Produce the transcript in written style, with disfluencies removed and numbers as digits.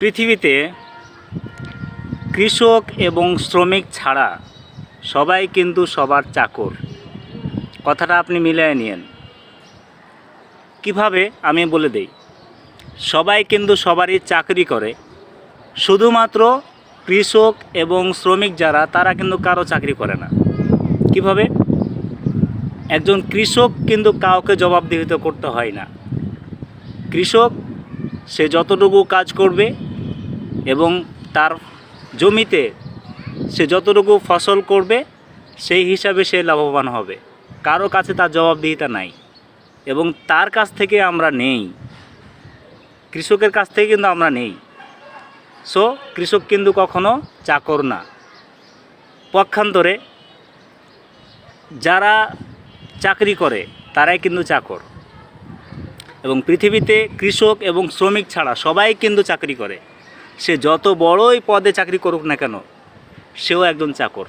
পৃথিবীতে কৃষক এবং শ্রমিক ছাড়া সবাই কিন্তু সবার চাকর। কথাটা আপনি মিলিয়ে নিন। কিভাবে আমি বলে দেই, সবাই কিন্তু সবারই চাকরি করে, শুধুমাত্র কৃষক এবং শ্রমিক যারা তারা কিন্তু কারো চাকরি করে না। কিভাবে? একজন কৃষক কিন্তু কাউকে জবাবদিহিতা করতে হয় না। কৃষক সে যতটুকু কাজ করবে এবং তার জমিতে সে যতটুকু ফসল করবে সেই হিসাবে সে লাভবান হবে। কারো কাছে তার জবাবদিহিতা নাই এবং তার কাছ থেকে আমরা নেই, কৃষকের কাছ থেকে কিন্তু আমরা নেই। সো কৃষক কিন্তু কখনো চাকর না। পক্ষান্তরে যারা চাকরি করে তারাই কিন্তু চাকর। এবং পৃথিবীতে কৃষক এবং শ্রমিক ছাড়া সবাই কিন্তু চাকরি করে। সে যত বড়ই পদে চাকরি করুক না কেন, সেও একজন চাকর।